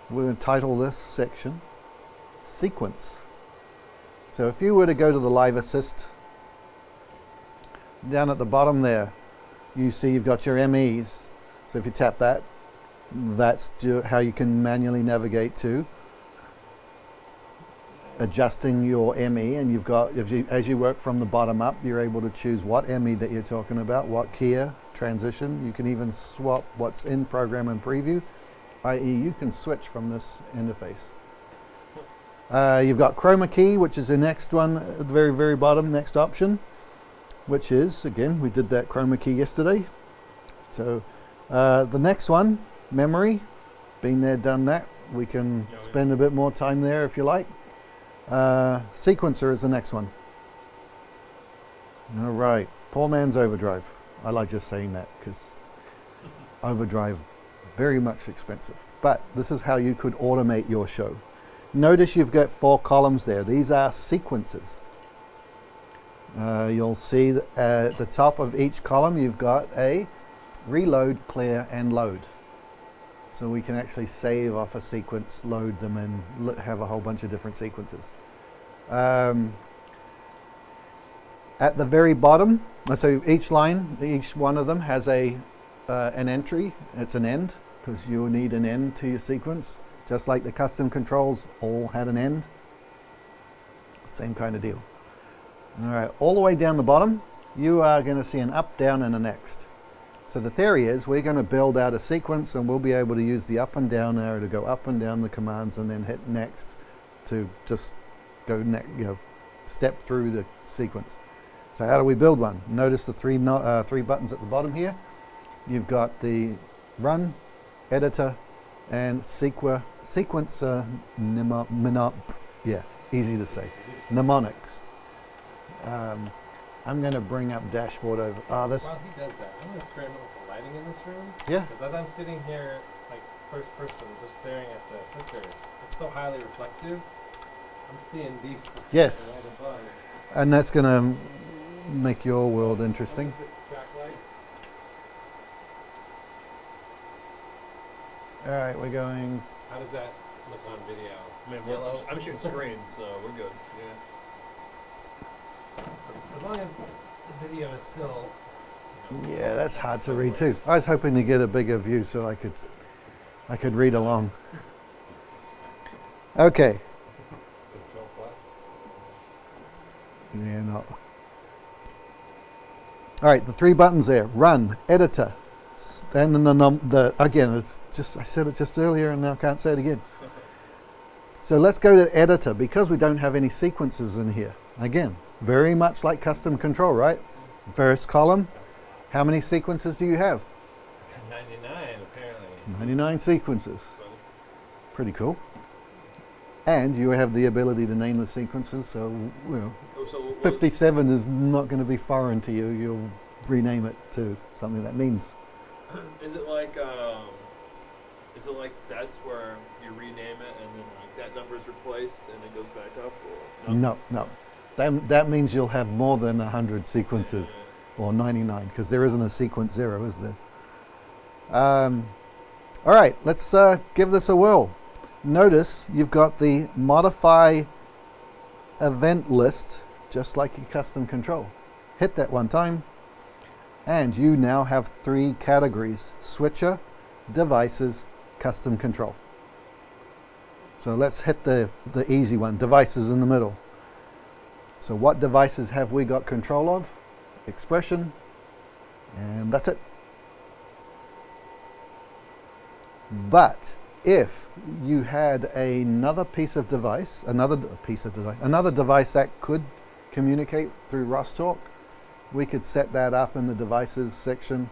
we're going to title this section Sequence. So if you were to go to the Live Assist, down at the bottom there, you see you've got your MEs. So if you tap that, that's how you can manually navigate to adjusting your ME, and you've got, as you work from the bottom up, you're able to choose what ME that you're talking about, what keyer, transition. You can even swap what's in program and preview, i.e. you can switch from this interface. You've got chroma key, which is the next one at the very, very bottom, next option, which is, again, we did that chroma key yesterday. So the next one, memory, been there, done that. We can spend a bit more time there if you like. Sequencer is the next one. All right, poor man's overdrive. I like just saying that because overdrive, very much expensive. But this is how you could automate your show. Notice you've got 4 columns there. These are sequences. You'll see that at the top of each column you've got a reload, clear, and load. So we can actually save off a sequence, load them, and have a whole bunch of different sequences. At the very bottom, so each line, each one of them has an entry. It's an end, because you need an end to your sequence. Just like the custom controls all had an end. Same kind of deal. All right, all the way down the bottom, you are going to see an up, down, and a next. So the theory is we're going to build out a sequence, and we'll be able to use the up and down arrow to go up and down the commands, and then hit next to just go step through the sequence. So how do we build one? Notice the three buttons at the bottom here. You've got the run, editor, and sequencer, easy to say, mnemonics. I'm going to bring up dashboard over. While he does that, I'm going to experiment with the lighting in this room. Yeah. Because as I'm sitting here, like first person, just staring at the switcher, it's so highly reflective. I'm seeing these. Yes. Right above. And that's going to make your world interesting. Track lights. All right, we're going. How does that look on video? I mean, Yellow. I'm shooting screens, so we're good. As long as the video is still. Yeah, that's hard to read too. I was hoping to get a bigger view so I could read along. Okay. Control plus. Yeah, not. All right, the 3 buttons there: run, editor, and then the again. It's just I said it just earlier, and now I can't say it again. So let's go to editor because we don't have any sequences in here. Again, very much like custom control, right? First column. How many sequences do you have? 99 apparently. 99 sequences. Pretty cool. And you have the ability to name the sequences, so well, 57 is not going to be foreign to you. You'll rename it to something that means. Is it like sets where you rename it and then like that number is replaced and it goes back up? Or No. That means you'll have more than 100 sequences, or 99, because there isn't a sequence 0, is there? All right, let's give this a whirl. Notice you've got the modify event list, just like your custom control. Hit that one time, and you now have 3 categories: switcher, devices, custom control. So let's hit the easy one, devices in the middle. So what devices have we got control of? Expression, and that's it. But if you had another device that could communicate through Rosstalk, we could set that up in the devices section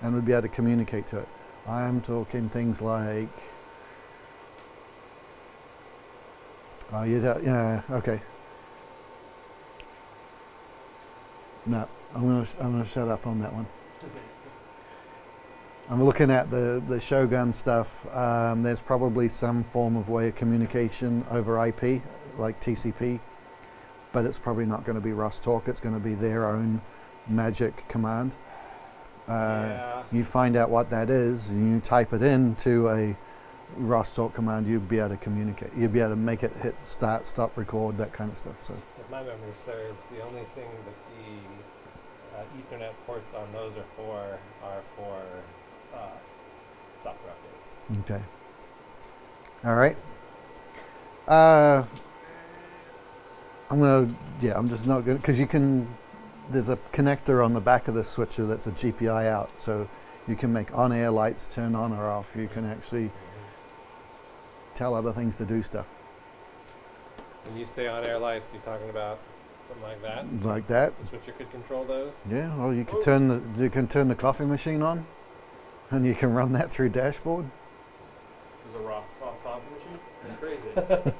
and we'd be able to communicate to it. I'm talking things like, okay. No, I'm gonna shut up on that one. I'm looking at the Shogun stuff. There's probably some form of way of communication over IP, like TCP, but it's probably not going to be Rosstalk. It's going to be their own magic command. You find out what that is, and you type it into ROS talk command, you'd be able to communicate. You'd be able to make it hit start, stop, record, that kind of stuff. So If my memory serves, the only thing that the Ethernet ports on those are for software updates. okay, all right. I'm just not gonna, because you can. There's a connector on the back of the switcher that's a GPI out, so you can make on-air lights turn on or off. You can actually tell other things to do stuff When you say on-air lights, you're talking about something like that? like that. The switcher could control those? Yeah, well, you can turn the coffee machine on, and you can run that through dashboard. There's a ROS top coffee machine. It's crazy.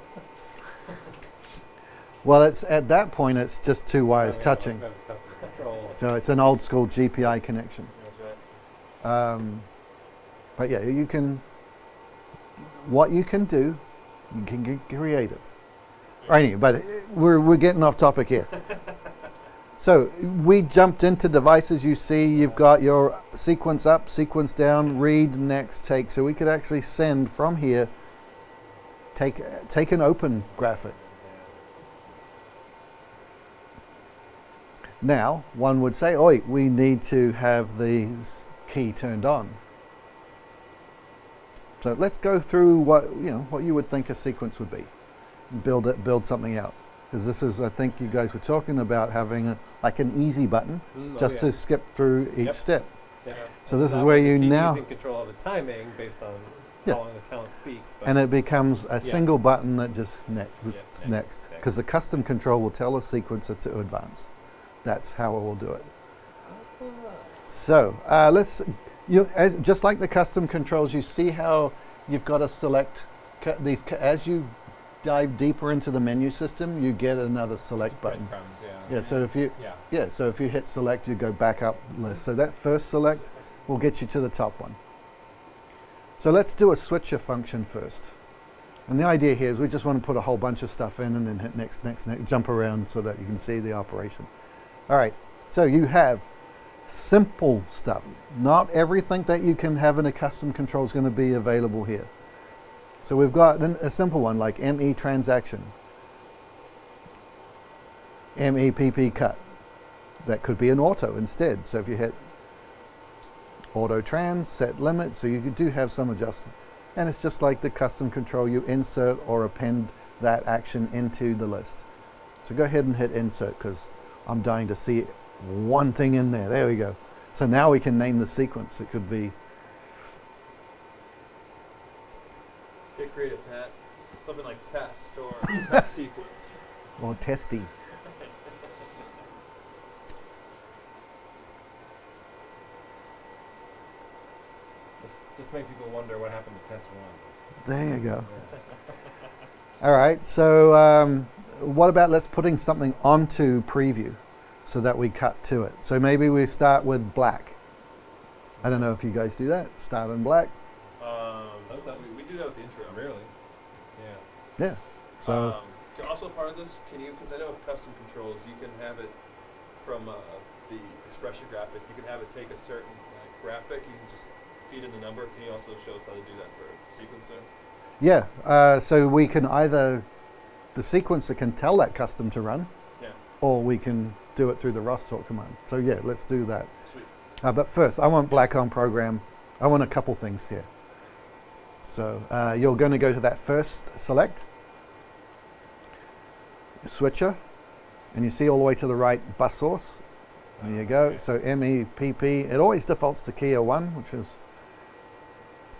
Well, it's at that point it's just two wires Yeah, touching, like custom control. so it's an old school GPI connection. That's right. But yeah, you can. What you can do, you can get creative. Right, but we're getting off topic here. So we jumped into devices. You see, you've got your sequence up, sequence down, read, next, take. So we could actually send from here. Take an open graphic. Now, one would say, "Oi, we need to have the key turned on." So let's go through what you would think a sequence would be. Build something out. Because this is, I think you guys were talking about having like an easy button just to skip through each Yep. step. Yeah. So this Not is where like you keep now, using control of the timing based on Yeah. how long the talent speaks. But and it becomes a single button that just next. next. Because the custom control will tell the sequencer to advance. That's how it will do it. So just like the custom controls, you see how you've got to select these as you dive deeper into the menu system, you get another select button. breadcrumbs, Yeah. So if you hit select, you go back up the list. So that first select will get you to the top one. So let's do a switcher function first. And the idea here is we just want to put a whole bunch of stuff in and then hit next, jump around so that you can see the operation. All right. So you have simple stuff. Not everything that you can have in a custom control is going to be available here. So we've got a simple one like ME transaction, MEPP cut. That could be an auto instead. So if you hit auto trans, set limit, so you do have some adjustment. And it's just like the custom control, you insert or append that action into the list. So go ahead and hit insert because I'm dying to see one thing in there. There we go. So now we can name the sequence. It could be, Get creative, Pat. Something like test or test sequence. or testy. Just make people wonder what happened to test one. There you go. All right, so what about let's putting something onto preview so that we cut to it. So maybe we start with black. I don't know if you guys do that. Start in black. I thought we do that with the intro. Really? Yeah. Yeah. So Also part of this, can you, because I know with custom controls, you can have it from the expression graphic, you can have it take a certain graphic, you can just feed in the number. Can you also show us how to do that for sequencer? yeah, so we can either, the sequencer can tell that custom to run, Yeah. or we can do it through the ROS-talk command. So yeah, let's do that. Sweet. But first, I want black on program. I want a couple things here. So you're going to go to that first select, switcher, and you see all the way to the right bus source. There you go. So MEPP, it always defaults to Kia 1, which is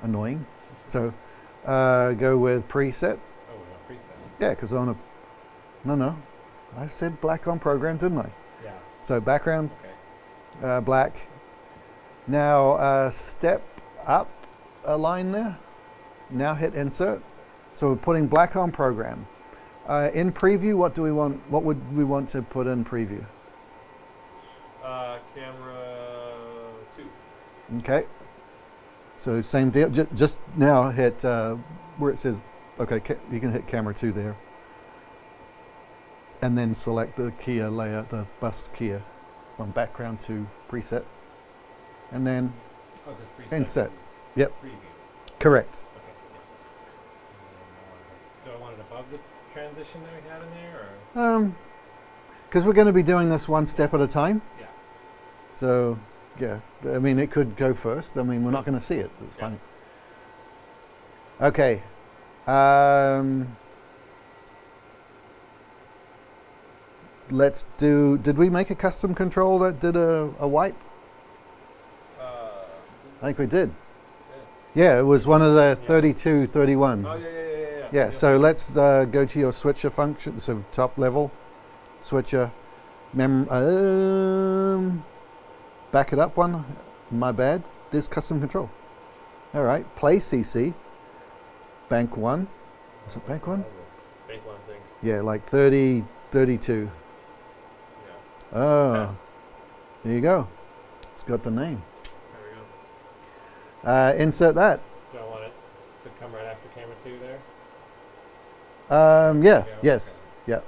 annoying. So go with preset. Oh, we got preset. Yeah, because no, I said black on program, didn't I? Yeah. So background, Okay. black. Now step up a line there. Now hit insert. So we're putting black on program. In preview, what do we want? What would we want to put in preview? Camera 2. Okay. So same deal. Just now hit where it says, okay, you can hit camera 2 there. And then select the Kia layer, the bus Kia, from background to preset. And then Oh, this preset Insert. is Yep. preview. correct. Okay. of the transition that we had in there, or Because we're going to be doing this one step at a time. yeah? So, yeah, I mean, it could go first. I mean, we're not going to see it. It's Yeah. fine. Okay. Let's do. Did we make a custom control that did a wipe? I think we did. Yeah, it was one of the 32, 31. Oh yeah. Yeah, so let's go to your switcher function, so top level, switcher, back it up one, my bad, there's custom control. All right, play CC, bank 1, was it bank 1? Bank one thing. Yeah, like 30, 32. Yeah. Oh, Test. there you go, it's got the name. There we go. Insert that. Do I want it to come right after camera 2 there? Yeah, Go, yes, yeah.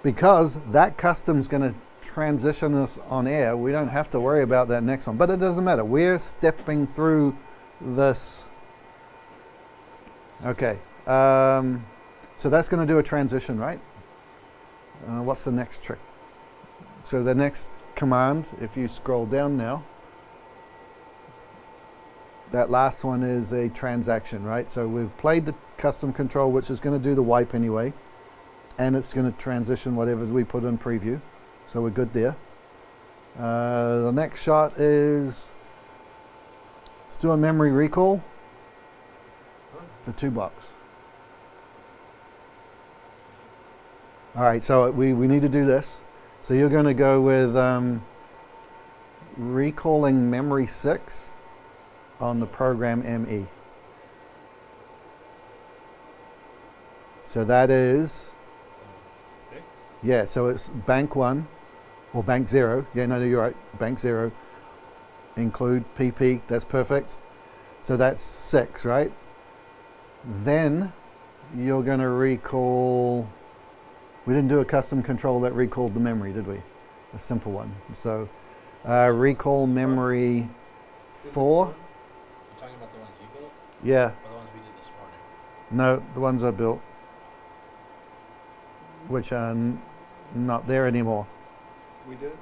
Because that custom's going to transition us on air. We don't have to worry about that next one. But it doesn't matter. We're stepping through this. Okay. So that's going to do a transition, right? What's the next trick? So the next command, if you scroll down now, that last one is a transaction, right? So we've played the custom control, which is going to do the wipe anyway, and it's going to transition whatever we put in preview. So we're good there. The next shot is, let's do a memory recall. The 2 box. All right, so we need to do this. So you're going to go with recalling memory 6 on the program ME. So that is, 6? yeah, so it's bank 1 or bank 0. Yeah, no, you're right. Bank 0. Include PP. That's perfect. So that's 6, right? Then you're going to recall. We didn't do a custom control that recalled the memory, did we? A simple one. So recall memory 4. You're talking about the ones you built Yeah. or the ones we did this morning? No, the ones I built, which are not there anymore. We did.